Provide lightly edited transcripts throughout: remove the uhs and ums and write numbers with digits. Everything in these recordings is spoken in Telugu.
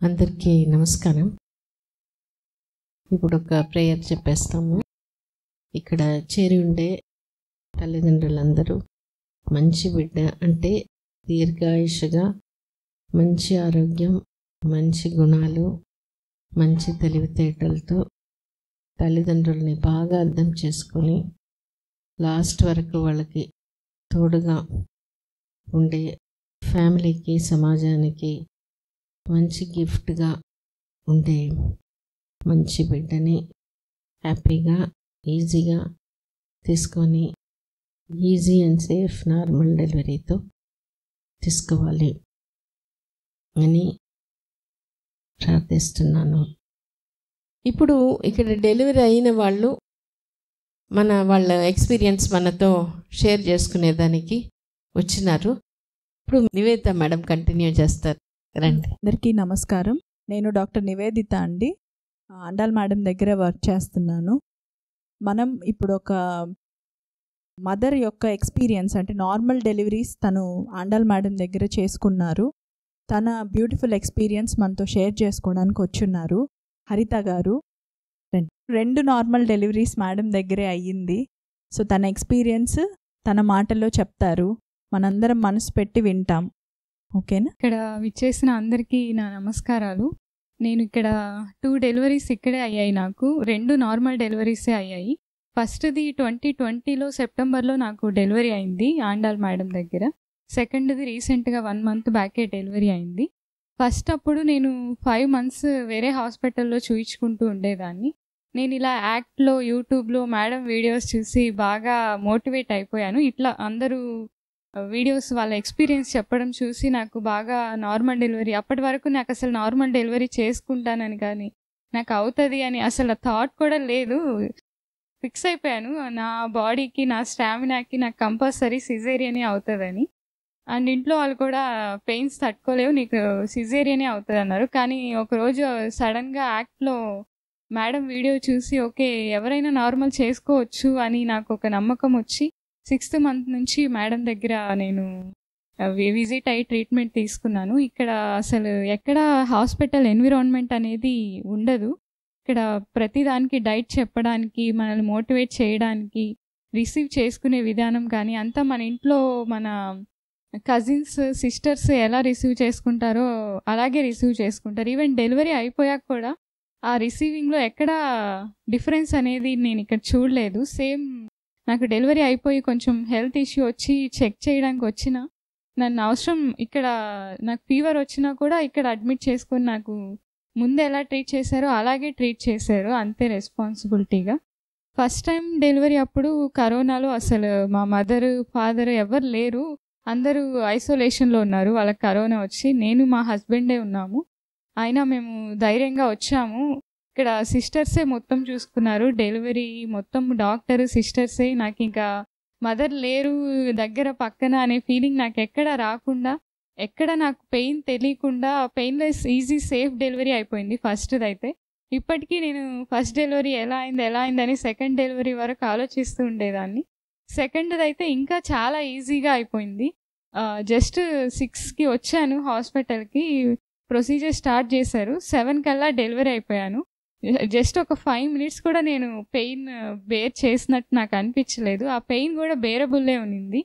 అందరికీ నమస్కారం. ఇప్పుడు ఒక ప్రేయర్ చెప్పేస్తాము. ఇక్కడ చేరి ఉండే తల్లిదండ్రులందరూ మంచి బిడ్డ అంటే దీర్ఘాయుషగా, మంచి ఆరోగ్యం, మంచి గుణాలు, మంచి తెలివితేటలతో తల్లిదండ్రుల్ని బాగా అర్థం చేసుకొని లాస్ట్ వరకు వాళ్ళకి తోడుగా ఉండే ఫ్యామిలీకి, సమాజానికి మంచి గిఫ్ట్గా ఉండే మంచి బిడ్డని హ్యాపీగా, ఈజీగా తీసుకొని ఈజీ అండ్ సేఫ్ నార్మల్ డెలివరీతో తీసుకోవాలి అని ప్రార్థిస్తున్నాను. ఇప్పుడు ఇక్కడ డెలివరీ అయిన వాళ్ళు వాళ్ళ ఎక్స్పీరియన్స్ మనతో షేర్ చేసుకునేదానికి వచ్చినారు. ఇప్పుడు నివేదిత మేడం కంటిన్యూ చేస్తారు. రండి. అందరికీ నమస్కారం. నేను డాక్టర్ నివేదిత అండి. అండాల్ మేడం దగ్గర వర్క్ చేస్తున్నాను. మనం ఇప్పుడు ఒక మదర్ యొక్క ఎక్స్పీరియన్స్ అంటే నార్మల్ డెలివరీస్ తను అండాల్ మేడం దగ్గర చేసుకున్నారు. తన బ్యూటిఫుల్ ఎక్స్పీరియన్స్ మనతో షేర్ చేసుకోవడానికి వచ్చున్నారు. హరిత గారు 2 నార్మల్ డెలివరీస్ మేడం దగ్గరే అయ్యింది. సో తన ఎక్స్పీరియన్స్ తన మాటల్లో చెప్తారు. మనందరం మనసు పెట్టి వింటాం. ఓకేనా? ఇక్కడ విచ్చేసిన అందరికీ నా నమస్కారాలు. నేను ఇక్కడ 2 డెలివరీస్ ఇక్కడే అయ్యాయి. నాకు 2 నార్మల్ డెలివరీసే అయ్యాయి. ఫస్ట్ది 2020లో సెప్టెంబర్లో నాకు డెలివరీ అయింది ఆండాల్ మేడం దగ్గర. సెకండ్ది రీసెంట్గా 1 మంత్ బ్యాకే డెలివరీ అయింది. ఫస్ట్ అప్పుడు నేను 5 మంత్స్ వేరే హాస్పిటల్లో చూయించుకుంటూ ఉండేదాన్ని. నేను ఇలా యాక్ట్లో, యూట్యూబ్లో మేడం వీడియోస్ చూసి బాగా మోటివేట్ అయిపోయాను. ఇట్లా అందరూ వీడియోస్ వాళ్ళ ఎక్స్పీరియన్స్ చెప్పడం చూసి నాకు బాగా నార్మల్ డెలివరీ, అప్పటి వరకు నాకు అసలు నార్మల్ డెలివరీ చేసుకుంటానని కానీ నాకు అవుతుంది అని అసలు థాట్ కూడా లేదు. ఫిక్స్ అయిపోయాను నా బాడీకి, నా స్టామినాకి నాకు కంపల్సరీ సిజేరియనే అవుతుందని. అండ్ ఇంట్లో వాళ్ళు కూడా పెయిన్స్ తట్టుకోలేవు, నీకు సిజేరియనే అవుతుంది అన్నారు. కానీ ఒకరోజు సడన్గా యాక్ట్లో మేడం వీడియో చూసి ఓకే ఎవరైనా నార్మల్ చేసుకోవచ్చు అని నాకు ఒక నమ్మకం వచ్చి 6th మంత్ నుంచి మేడం దగ్గర నేను విజిట్ అయ్యి ట్రీట్మెంట్ తీసుకున్నాను. ఇక్కడ అసలు ఎక్కడ హాస్పిటల్ ఎన్విరాన్మెంట్ అనేది ఉండదు. ఇక్కడ ప్రతిదానికి డైట్ చెప్పడానికి, మనల్ని మోటివేట్ చేయడానికి, రిసీవ్ చేసుకునే విధానం కానీ అంతా మన ఇంట్లో మన కజిన్స్, సిస్టర్స్ ఎలా రిసీవ్ చేసుకుంటారో అలాగే రిసీవ్ చేసుకుంటారు. ఈవెన్ డెలివరీ అయిపోయాక కూడా ఆ రిసీవింగ్లో ఎక్కడ డిఫరెన్స్ అనేది నేను ఇక్కడ చూడలేదు. సేమ్ నాకు డెలివరీ అయిపోయి కొంచెం హెల్త్ ఇష్యూ వచ్చి చెక్ చేయడానికి వచ్చిన నన్ను అవసరం ఇక్కడ నాకు ఫీవర్ వచ్చినా కూడా ఇక్కడ అడ్మిట్ చేసుకొని నాకు ముందు ఎలా ట్రీట్ చేశారో అలాగే ట్రీట్ చేశారు, అంతే రెస్పాన్సిబిలిటీగా. ఫస్ట్ టైం డెలివరీ అప్పుడు కరోనాలో అసలు మా మదర్, ఫాదర్ ఎవరు లేరు, అందరూ ఐసోలేషన్లో ఉన్నారు. వాళ్ళకి కరోనా వచ్చి నేను మా హస్బెండే ఉన్నాము. అయినా మేము ధైర్యంగా వచ్చాము. ఇక్కడ సిస్టర్సే మొత్తం చూసుకున్నారు డెలివరీ మొత్తం, డాక్టర్ సిస్టర్సే. నాకు ఇంకా మదర్ లేరు దగ్గర పక్కన అనే ఫీలింగ్ నాకు ఎక్కడ రాకుండా, ఎక్కడ నాకు పెయిన్ తెలియకుండా పెయిన్లెస్, ఈజీ, సేఫ్ డెలివరీ అయిపోయింది ఫస్ట్ది అయితే. ఇప్పటికీ నేను ఫస్ట్ డెలివరీ ఎలా అయిందని సెకండ్ డెలివరీ వరకు ఆలోచిస్తూ ఉండేదాన్ని. సెకండ్ది అయితే ఇంకా చాలా ఈజీగా అయిపోయింది. జస్ట్ 6కి వచ్చాను హాస్పిటల్కి, ప్రొసీజర్ స్టార్ట్ చేశారు. 7 కల్లా డెలివరీ అయిపోయాను. జస్ట్ ఒక 5 minutes కూడా నేను పెయిన్ బేర్ చేసినట్టు నాకు అనిపించలేదు. ఆ పెయిన్ కూడా బేరబుల్లే ఉన్నింది,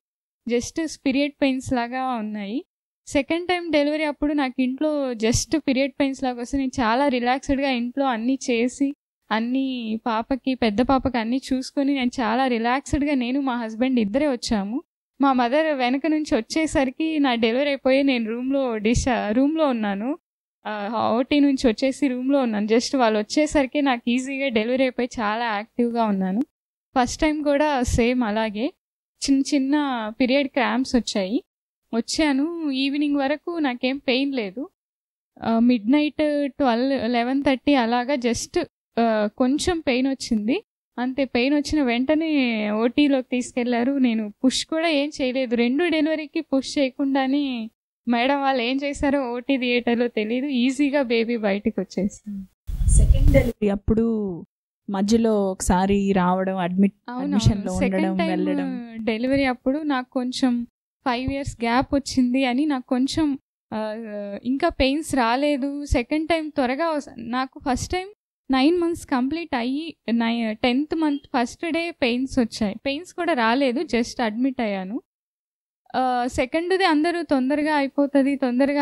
జస్ట్ పీరియడ్ పెయిన్స్ లాగా ఉన్నాయి. సెకండ్ టైం డెలివరీ అప్పుడు నాకు ఇంట్లో జస్ట్ పీరియడ్ పెయిన్స్ లాగా వస్తే నేను చాలా రిలాక్స్డ్గా ఇంట్లో అన్నీ చేసి, అన్నీ పాపకి, పెద్ద పాపకి అన్నీ చూసుకొని నేను చాలా రిలాక్స్డ్గా నేను మా హస్బెండ్ ఇద్దరే వచ్చాము. మా మదర్ వెనక నుంచి వచ్చేసరికి నా డెలివరీ అయిపోయి నేను రూమ్లో ఉన్నాను. ఓటీ నుంచి వచ్చేసి రూమ్లో ఉన్నాను. జస్ట్ వాళ్ళు వచ్చేసరికి నాకు ఈజీగా డెలివరీ అయిపోయి చాలా యాక్టివ్గా ఉన్నాను. ఫస్ట్ టైం కూడా సేమ్ అలాగే చిన్న పీరియడ్ క్రాంప్స్ వచ్చాను. ఈవినింగ్ వరకు నాకేం పెయిన్ లేదు. midnight 11:30 అలాగా జస్ట్ కొంచెం పెయిన్ వచ్చింది, అంతే. పెయిన్ వచ్చిన వెంటనే ఓటీలోకి తీసుకెళ్లారు. నేను పుష్ కూడా ఏం చేయలేదు. 2 డెలివరీకి పుష్ చేయకుండానే మేడం వాళ్ళు ఏం చేశారో ఓటీ థియేటర్లో తెలియదు, ఈజీగా బేబీ బయటకు వచ్చేసింది. సెకండ్ డెలివరీ అప్పుడు మధ్యలో ఒకసారి రావడం, అడ్మిషన్లో ఉండడం, వెళ్ళడం. డెలివరీ అప్పుడు నాకు కొంచెం 5 years గ్యాప్ వచ్చింది అని నాకు కొంచెం ఇంకా పెయిన్స్ రాలేదు. సెకండ్ టైం త్వరగా నాకు ఫస్ట్ టైం 9 months కంప్లీట్ అయ్యి 10th month first day pains వచ్చాయి. పెయిన్స్ కూడా రాలేదు, జస్ట్ అడ్మిట్ అయ్యాను. సెకండ్ది అందరూ తొందరగా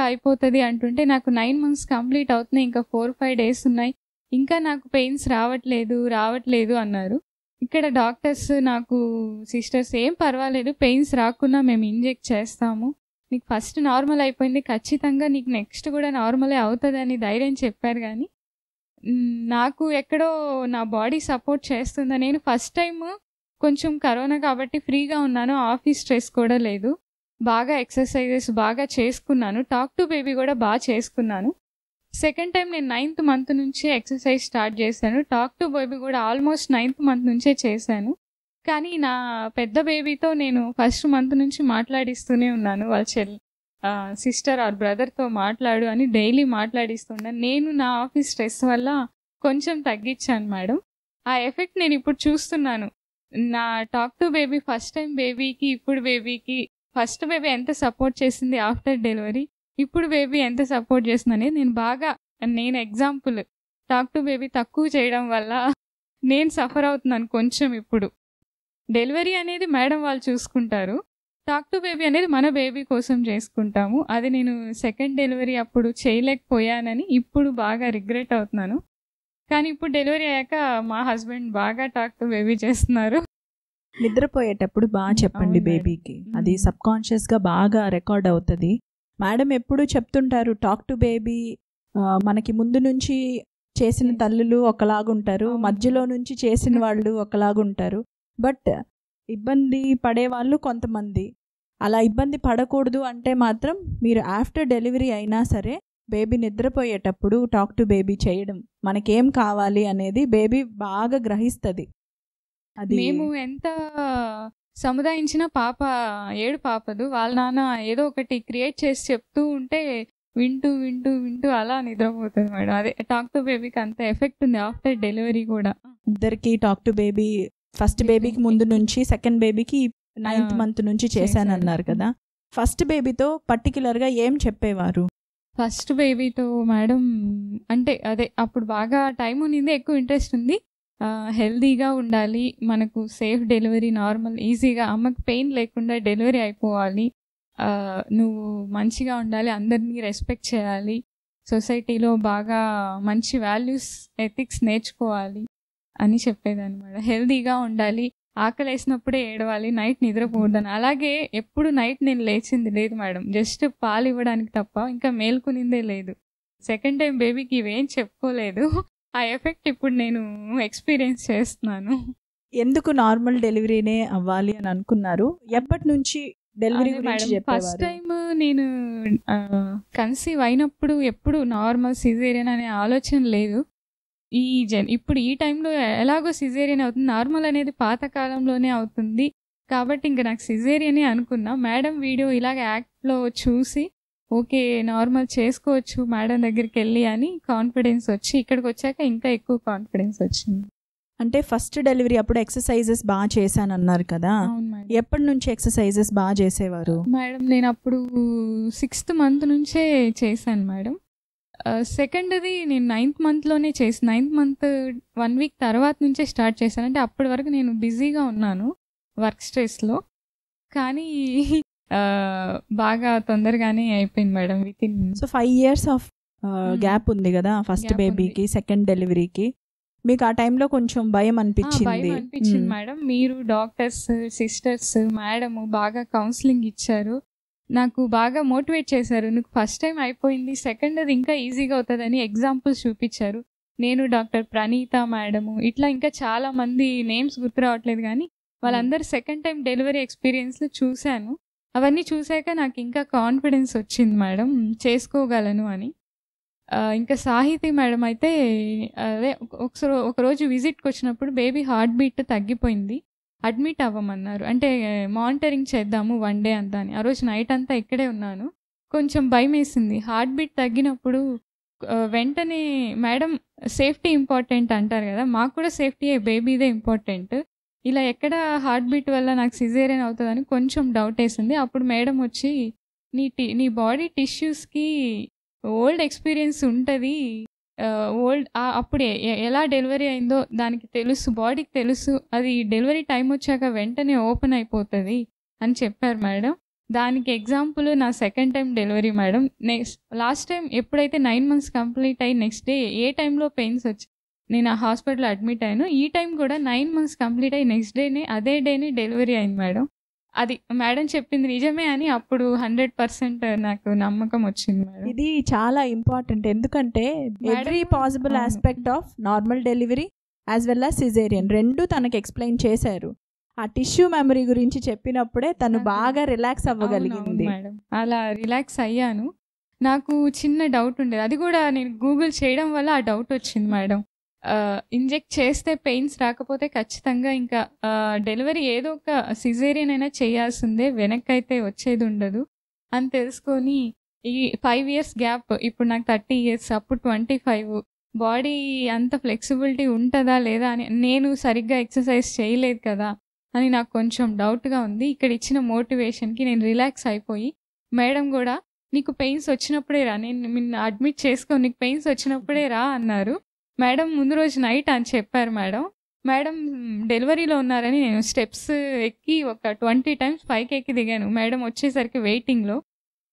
అయిపోతుంది అంటుంటే నాకు 9 months కంప్లీట్ అవుతున్నాయి, ఇంకా 4-5 days ఉన్నాయి, ఇంకా నాకు పెయిన్స్ రావట్లేదు అన్నారు. ఇక్కడ డాక్టర్స్ నాకు సిస్టర్స్ ఏం పర్వాలేదు, పెయిన్స్ రాకున్నా మేము ఇంజెక్ట్ చేస్తాము, నీకు ఫస్ట్ నార్మల్ అయిపోయింది, ఖచ్చితంగా నీకు నెక్స్ట్ కూడా నార్మలే అవుతుంది అని ధైర్యం చెప్పారు. కానీ నాకు ఎక్కడో నా బాడీ సపోర్ట్ చేస్తుందా. నేను ఫస్ట్ టైం కొంచెం కరోనా కాబట్టి ఫ్రీగా ఉన్నాను, ఆఫీస్ స్ట్రెస్ కూడా లేదు, బాగా ఎక్సర్సైజెస్ బాగా చేసుకున్నాను, టాక్ టు బేబీ కూడా బాగా చేసుకున్నాను. సెకండ్ టైం నేను 9th month నుంచే ఎక్సర్సైజ్ స్టార్ట్ చేశాను, టాక్ టు బేబీ కూడా ఆల్మోస్ట్ 9th month నుంచే చేశాను. కానీ నా పెద్ద బేబీతో నేను ఫస్ట్ మంత్ నుంచి మాట్లాడిస్తూనే ఉన్నాను, వాళ్ళ సిస్టర్ ఆర్ బ్రదర్తో మాట్లాడు అని డైలీ మాట్లాడిస్తున్నాను. నేను నా ఆఫీస్ స్ట్రెస్ వల్ల కొంచెం తగ్గించాను మేడం. ఆ ఎఫెక్ట్ నేను ఇప్పుడు చూస్తున్నాను. నా talk to baby first time బేబీకి ఇప్పుడు బేబీకి, ఫస్ట్ బేబీ ఎంత సపోర్ట్ చేసింది ఆఫ్టర్ డెలివరీ, ఇప్పుడు బేబీ ఎంత సపోర్ట్ చేస్తుందని నేను ఎగ్జాంపుల్. టాక్ టు బేబీ తక్కువ చేయడం వల్ల నేను సఫర్ అవుతున్నాను కొంచెం. ఇప్పుడు డెలివరీ అనేది మేడం వాళ్ళు చూసుకుంటారు, టాక్ టు బేబీ అనేది మన బేబీ కోసం చేసుకుంటాము. అది నేను సెకండ్ డెలివరీ అప్పుడు చేయలేకపోయానని ఇప్పుడు బాగా రిగ్రెట్ అవుతున్నాను. కానీ ఇప్పుడు డెలివరీ అయ్యాక మా హస్బెండ్ బాగా టాక్ టు బేబీ చేస్తున్నారు. నిద్రపోయేటప్పుడు బాగా చెప్పండి బేబీకి, అది సబ్ కాన్షియస్గా బాగా రికార్డ్ అవుతుంది. మేడం ఎప్పుడు చెప్తుంటారు టాక్ టు బేబీ, మనకి ముందు నుంచి చేసిన తల్లులు ఒకలాగుంటారు, మధ్యలో నుంచి చేసిన వాళ్ళు ఒకలాగుంటారు, బట్ ఇబ్బంది పడేవాళ్ళు కొంతమంది. అలా ఇబ్బంది పడకూడదు అంటే మాత్రం మీరు ఆఫ్టర్ డెలివరీ అయినా సరే బేబీ నిద్రపోయేటప్పుడు టాక్ టు బేబీ చేయడం, మనకేం కావాలి అనేది బేబీ బాగా గ్రహిస్తుంది. అది మేము ఎంత సముదాయించిన పాపదు, వాళ్ళ నాన్న ఏదో ఒకటి క్రియేట్ చేసి చెప్తూ ఉంటే వింటూ అలా నిద్రపోతుంది మేడం. అదే టాక్ టు బేబీకి అంత ఎఫెక్ట్ ఉంది ఆఫ్టర్ డెలివరీ కూడా. ఇద్దరికి టాక్ టు బేబీ ఫస్ట్ బేబీకి ముందు నుంచి సెకండ్ బేబీకి 9th month నుంచి చేశానన్నారు కదా. ఫస్ట్ బేబీతో పర్టికులర్గా ఏం చెప్పేవారు? ఫస్ట్ బేబీతో మేడం అంటే అదే అప్పుడు బాగా టైం ఉన్నింది, ఎక్కువ ఇంట్రెస్ట్ ఉంది, హెల్దీగా ఉండాలి, మనకు సేఫ్ డెలివరీ, నార్మల్ ఈజీగా అమ్మకి పెయిన్ లేకుండా డెలివరీ అయిపోవాలి, నువ్వు మంచిగా ఉండాలి, అందరినీ రెస్పెక్ట్ చేయాలి, సొసైటీలో బాగా మంచి వాల్యూస్ ఎథిక్స్ నేర్చుకోవాలి అని చెప్పేదాన్ని మేడం. హెల్దీగా ఉండాలి, ఆకలి వేసినప్పుడే ఏడవాలి, నైట్ నిద్రపోవద్దని. అలాగే ఎప్పుడు నైట్ నేను లేచింది లేదు మేడం, జస్ట్ పాలు ఇవ్వడానికి తప్ప ఇంకా మేల్కొనిందే లేదు. సెకండ్ టైం బేబీకి ఇవేం చెప్పుకోలేదు. ఆ ఎఫెక్ట్ ఇప్పుడు నేను ఎక్స్పీరియన్స్ చేస్తున్నాను. ఎందుకు నార్మల్ డెలివరీనే అవ్వాలి అని అనుకున్నారు? ఎప్పటి నుంచి డెలివరీ గురించి చెప్పేవారు? ఫస్ట్ టైం నేను కన్సీవ్ అయినప్పుడు ఎప్పుడు నార్మల్ సిజేరియన్ అనే ఆలోచన లేదు. ఇప్పుడు ఈ టైంలో ఎలాగో సిజేరియన్ అవుతుంది, నార్మల్ అనేది పాతకాలంలోనే అవుతుంది కాబట్టి ఇంకా నాకు సిజేరియనే అనుకున్నా. మేడం వీడియో ఇలాగ యాక్ట్లో చూసి ఓకే నార్మల్ చేసుకోవచ్చు మేడం దగ్గరికి వెళ్ళి అని కాన్ఫిడెన్స్ వచ్చి ఇక్కడికి వచ్చాక ఇంకా ఎక్కువ కాన్ఫిడెన్స్ వచ్చింది. అంటే ఫస్ట్ డెలివరీ అప్పుడు ఎక్సర్సైజెస్ బాగా చేశానన్నారు కదా, ఎప్పటి నుంచి ఎక్సర్సైజెస్ బాగా చేసేవారు? మేడం నేను అప్పుడు 6th month నుంచే చేశాను మేడం. సెకండ్ది నేను 9th monthలోనే చేసి 9th month 1 week తర్వాత నుంచే స్టార్ట్ చేశాను. అంటే అప్పటి వరకు నేను బిజీగా ఉన్నాను వర్క్ స్ట్రెస్లో, కానీ బాగా తొందరగానే అయిపోయింది madam within. So 5 years of gap ఉంది కదా ఫస్ట్ బేబీకి సెకండ్ డెలివరీకి. మీకు ఆ టైంలో కొంచెం భయం అనిపించింది మేడం. మీరు డాక్టర్స్, సిస్టర్స్, మేడము బాగా కౌన్సిలింగ్ ఇచ్చారు, నాకు బాగా మోటివేట్ చేశారు. నీకు ఫస్ట్ టైం అయిపోయింది, సెకండ్ అది ఇంకా ఈజీగా అవుతుందని ఎగ్జాంపుల్స్ చూపించారు. నేను డాక్టర్ ప్రణీత మేడము ఇట్లా ఇంకా చాలా మంది నేమ్స్ గుర్తు రావట్లేదు కానీ వాళ్ళందరూ సెకండ్ టైం డెలివరీ ఎక్స్పీరియన్స్లు చూశాను. అవన్నీ చూశాక నాకు ఇంకా కాన్ఫిడెన్స్ వచ్చింది మేడం చేసుకోగలను అని. ఇంకా సాహితీ మేడం అయితే అదే ఒకరోజు విజిట్కి వచ్చినప్పుడు బేబీ హార్ట్ బీట్ తగ్గిపోయింది, అడ్మిట్ అవ్వమన్నారు. అంటే మానిటరింగ్ చేద్దాము 1 day అంతా అని. ఆ రోజు నైట్ అంతా ఇక్కడే ఉన్నాను. కొంచెం భయం వేసింది. హార్ట్ బీట్ తగ్గినప్పుడు వెంటనే మేడం సేఫ్టీ ఇంపార్టెంట్ అంటారు కదా, మాకు కూడా సేఫ్టీ బేబీదే ఇంపార్టెంట్, ఇలా ఎక్కడ హార్ట్ బీట్ వల్ల నాకు సిజేరియన్ అవుతుందని కొంచెం డౌట్ వేసింది. అప్పుడు మేడం వచ్చి నీ బాడీ టిష్యూస్కి ఓల్డ్ ఎక్స్పీరియన్స్ ఉంటుంది, అప్పుడు ఎలా డెలివరీ అయిందో దానికి తెలుసు, బాడీకి తెలుసు, అది డెలివరీ టైం వచ్చాక వెంటనే ఓపెన్ అయిపోతుంది అని చెప్పారు మేడం. దానికి ఎగ్జాంపుల్ నా second time delivery madam. Last time ఎప్పుడైతే 9 months కంప్లీట్ అయ్యి నెక్స్ట్ డే ఏ టైంలో పెయిన్స్ వచ్చి నేను ఆ హాస్పిటల్లో అడ్మిట్ అయ్యాను, ఈ టైం కూడా 9 months కంప్లీట్ అయ్యి నెక్స్ట్ డేనే అదే డేనే డెలివరీ అయింది మేడం. అది మేడం చెప్పింది నిజమే అని అప్పుడు 100% నాకు నమ్మకం వచ్చింది మేడం. ఇది చాలా ఇంపార్టెంట్, ఎందుకంటే every possible aspect of normal delivery as well as caesarean రెండు తనకు ఎక్స్ప్లెయిన్ చేశారు. ఆ టిష్యూ మెమరీ గురించి చెప్పినప్పుడే తను బాగా రిలాక్స్ అవ్వగలిగింది మేడం. అలా రిలాక్స్ అయ్యాను. నాకు చిన్న డౌట్ ఉండేది, అది కూడా నేను గూగుల్ చేయడం వల్ల ఆ డౌట్ వచ్చింది మేడం. ఇంజెక్ట్ చేస్తే పెయిన్స్ రాకపోతే ఖచ్చితంగా ఇంకా డెలివరీ ఏదో ఒక సిజేరియన్ అయినా చేయాల్సిందే, వెనక్కి అయితే వచ్చేది ఉండదు అని తెలుసుకొని ఈ 5 years గ్యాప్, ఇప్పుడు నాకు 30 years, అప్పుడు 25, బాడీ అంత ఫ్లెక్సిబిలిటీ ఉంటుందా లేదా అని, నేను సరిగ్గా ఎక్సర్సైజ్ చేయలేదు కదా అని నాకు కొంచెం డౌట్గా ఉంది. ఇక్కడ ఇచ్చిన మోటివేషన్కి నేను రిలాక్స్ అయిపోయి, మేడం కూడా నీకు పెయిన్స్ వచ్చినప్పుడే రా, నేను అడ్మిట్ చేసుకో, నీకు పెయిన్స్ వచ్చినప్పుడే రా అన్నారు మేడం. ముందు రోజు నైట్ అని చెప్పారు మేడం. మేడం డెలివరీలో ఉన్నారని నేను స్టెప్స్ ఎక్కి ఒక 20 times పైకి ఎక్కి దిగాను. మేడం వచ్చేసరికి వెయిటింగ్లో.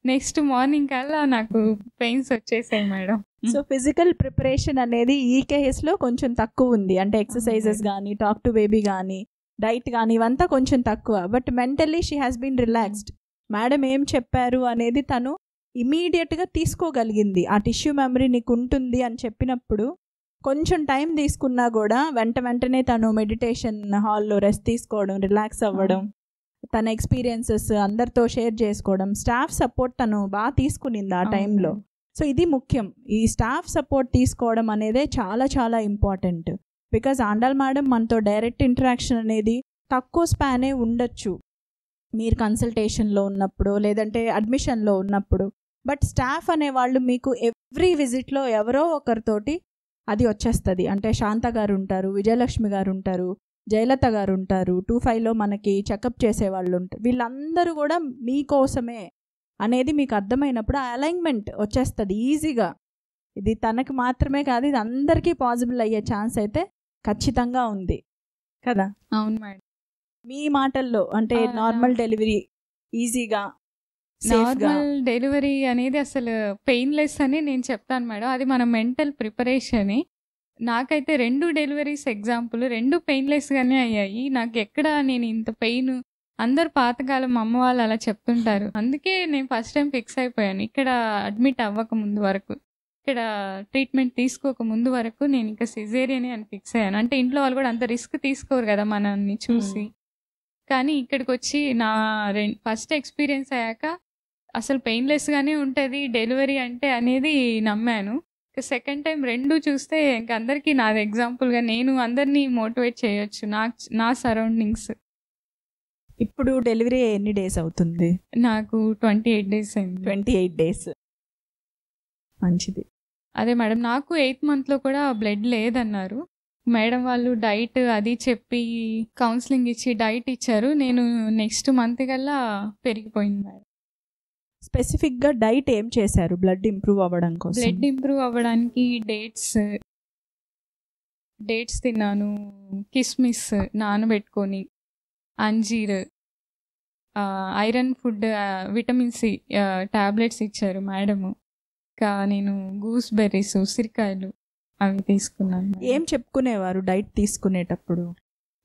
నెక్స్ట్ మార్నింగ్ కల్లా నాకు పెయిన్స్ వచ్చేసాయి మేడం. సో ఫిజికల్ ప్రిపరేషన్ అనేది ఈ కేసులో కొంచెం తక్కువ ఉంది, అంటే ఎక్సర్సైజెస్ కానీ, టాక్ టు బేబీ కానీ, డైట్ కానీ, ఇవంతా కొంచెం తక్కువ. But mentally she has been relaxed. Madam ఏం చెప్పారు అనేది తను ఇమీడియట్గా తీసుకోగలిగింది. ఆ టిష్యూ మెమరీ నీకు ఉంటుంది అని చెప్పినప్పుడు కొంచెం టైం తీసుకున్నా కూడా వెంటనే తను మెడిటేషన్ హాల్లో రెస్ట్ తీసుకోవడం, రిలాక్స్ అవ్వడం, తన ఎక్స్పీరియన్సెస్ అందరితో షేర్ చేసుకోవడం, స్టాఫ్ సపోర్ట్ తను బాగా తీసుకునింది ఆ టైంలో. సో ఇది ముఖ్యం, ఈ స్టాఫ్ సపోర్ట్ తీసుకోవడం అనేదే చాలా చాలా ఇంపార్టెంట్. బికాజ్ ఆండాల్ మేడం మనతో డైరెక్ట్ ఇంటరాక్షన్ అనేది తక్కువ స్పానే ఉండొచ్చు మీరు కన్సల్టేషన్లో ఉన్నప్పుడు లేదంటే అడ్మిషన్లో ఉన్నప్పుడు. బట్ స్టాఫ్ అనేవాళ్ళు మీకు ఎవ్రీ విజిట్లో ఎవరో ఒకరితోటి అది వచ్చేస్తుంది. అంటే శాంత గారు ఉంటారు, విజయలక్ష్మి గారు ఉంటారు, జయలత గారు ఉంటారు, 25లో మనకి చెకప్ చేసేవాళ్ళు ఉంటారు. వీళ్ళందరూ కూడా మీకోసమే అనేది మీకు అర్థమైనప్పుడు ఆ అలైన్మెంట్ వచ్చేస్తుంది ఈజీగా. ఇది తనకి మాత్రమే కాదు, ఇది అందరికీ పాసిబుల్ అయ్యే ఛాన్స్ అయితే ఖచ్చితంగా ఉంది కదా. అవును మేడం. మీ మాటల్లో అంటే నార్మల్ డెలివరీ ఈజీగా, నార్మల్ డెలివరీ అనేది అసలు పెయిన్లెస్ అని నేను చెప్తాను మేడం. అది మన మెంటల్ ప్రిపరేషనే. నాకైతే 2 డెలివరీస్ ఎగ్జాంపుల్, 2 పెయిన్లెస్గానే అయ్యాయి. నాకు ఎక్కడ నేను ఇంత పెయిన్, అందరు పాతకాలం అమ్మ వాళ్ళు అలా చెప్తుంటారు, అందుకే నేను ఫస్ట్ టైం ఫిక్స్ అయిపోయాను. ఇక్కడ అడ్మిట్ అవ్వక ముందు వరకు, ఇక్కడ ట్రీట్మెంట్ తీసుకోక ముందు వరకు నేను ఇంకా సిజేరియనే అని ఫిక్స్ అయ్యాను. అంటే ఇంట్లో వాళ్ళు కూడా అంత రిస్క్ తీసుకోరు కదా మనల్ని చూసి. కానీ ఇక్కడికి వచ్చి నా ఫస్ట్ ఎక్స్పీరియన్స్ అయ్యాక అసలు పెయిన్లెస్గానే ఉంటుంది డెలివరీ అంటే అనేది నమ్మాను. ఇక సెకండ్ టైం 2 చూస్తే ఇంక అందరికీ నాది ఎగ్జాంపుల్గా నేను అందరినీ మోటివేట్ చేయొచ్చు, నా సరౌండింగ్స్. ఇప్పుడు డెలివరీ ఎన్ని డేస్ అవుతుంది? నాకు 28 days అయింది. 28 days, మంచిది. అదే మేడం, నాకు 8th monthలో కూడా బ్లడ్ లేదన్నారు మేడం వాళ్ళు. డైట్ అది చెప్పి కౌన్సిలింగ్ ఇచ్చి డైట్ ఇచ్చారు. నేను నెక్స్ట్ మంత్ కల్లా పెరిగిపోయింది మేడం. స్పెసిఫిక్గా డైట్ ఏం చేశారు బ్లడ్ ఇంప్రూవ్ అవ్వడం కోసం? బ్లడ్ ఇంప్రూవ్ అవ్వడానికి డేట్స్ తిన్నాను, కిస్మిస్ నానబెట్టుకొని, అంజీర్, iron food, vitamin C tablets ఇచ్చారు మేడము. ఇంకా నేను గూస్ బెర్రీస్, ఉసిరికాయలు అవి తీసుకున్నాను. ఏం చెప్పుకునేవారు డైట్ తీసుకునేటప్పుడు?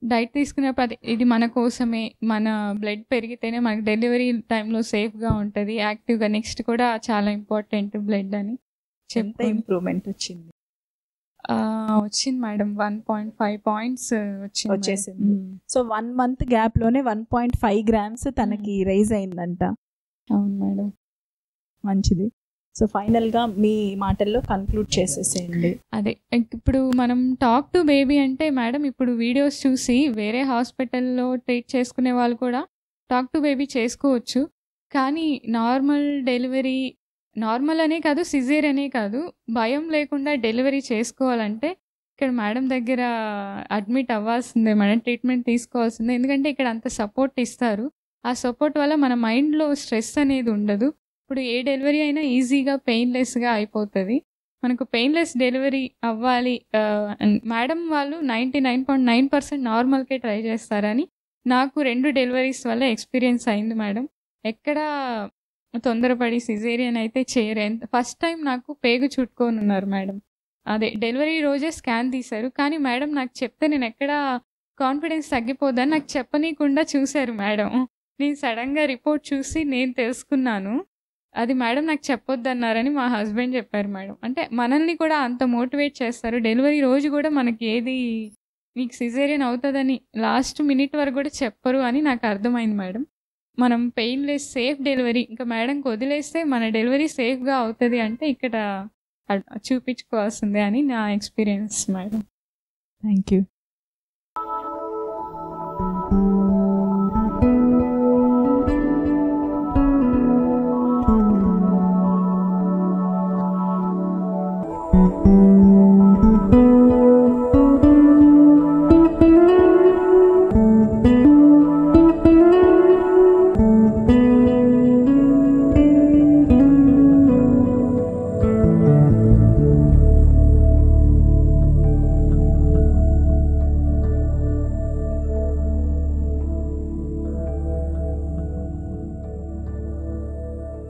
డైట్ తీసుకునేప్పుడు ఇది మన కోసమే, మన బ్లడ్ పెరిగితేనే మనకు డెలివరీ టైంలో సేఫ్గా ఉంటుంది, యాక్టివ్గా. నెక్స్ట్ కూడా చాలా ఇంపార్టెంట్ బ్లడ్ అని ఎంత ఇంప్రూవ్మెంట్ వచ్చింది? వచ్చింది మేడం, 1.5 points వచ్చేసింది. సో 1 month గ్యాప్లోనే 1.5 grams తనకి రైజ్ అయిందంట. అవును మేడం. మంచిది. సో ఫైనల్గా మీ మాటల్లో కన్క్లూడ్ చేసేసేయండి. అదే, ఇప్పుడు మనం టాక్ టు బేబీ అంటే మేడం, ఇప్పుడు వీడియోస్ చూసి వేరే హాస్పిటల్లో ట్రీట్ చేసుకునే వాళ్ళు కూడా టాక్ టు బేబీ చేసుకోవచ్చు. కానీ నార్మల్ డెలివరీ, నార్మల్ అనే కాదు, సిజేర్ అనే కాదు, భయం లేకుండా డెలివరీ చేసుకోవాలంటే ఇక్కడ మేడం దగ్గర అడ్మిట్ అవ్వాల్సిందే మేడం, ట్రీట్మెంట్ తీసుకోవాల్సిందే. ఎందుకంటే ఇక్కడ అంత సపోర్ట్ ఇస్తారు. ఆ సపోర్ట్ వల్ల మన మైండ్లో స్ట్రెస్ అనేది ఉండదు. ఇప్పుడు ఏ డెలివరీ అయినా ఈజీగా పెయిన్లెస్గా అయిపోతుంది. మనకు పెయిన్లెస్ డెలివరీ అవ్వాలి మేడం వాళ్ళు 99.9% నార్మల్కే ట్రై చేస్తారని నాకు 2 డెలివరీస్ వల్ల ఎక్స్పీరియన్స్ అయింది మేడం. ఎక్కడ తొందరపడి సిజేరియన్ అయితే చేయరు. ఫస్ట్ టైం నాకు పేగు చుట్టుకొని ఉన్నారు మేడం. అదే డెలివరీ రోజే స్కాన్ తీశారు. కానీ మేడం నాకు చెప్తే నేను ఎక్కడ కాన్ఫిడెన్స్ తగ్గిపోదని నాకు చెప్పనీయకుండా చూశారు మేడం. నేను సడన్గా రిపోర్ట్ చూసి నేను తెలుసుకున్నాను. అది మేడం నాకు చెప్పొద్దన్నారని మా హస్బెండ్ చెప్పారు మేడం. అంటే మనల్ని కూడా అంత మోటివేట్ చేస్తారు. డెలివరీ రోజు కూడా మనకి ఏది మీకు సిజేరియన్ అవుతుందని లాస్ట్ మినిట్ వరకు కూడా చెప్పరు అని నాకు అర్థమైంది మేడం. మనం పెయిన్లెస్ సేఫ్ డెలివరీ ఇంకా మేడంకి వదిలేస్తే మన డెలివరీ సేఫ్గా అవుతుంది అంటే ఇక్కడ చూపించుకోవాల్సిందే అని నా ఎక్స్పీరియన్స్ మేడం. Thank you.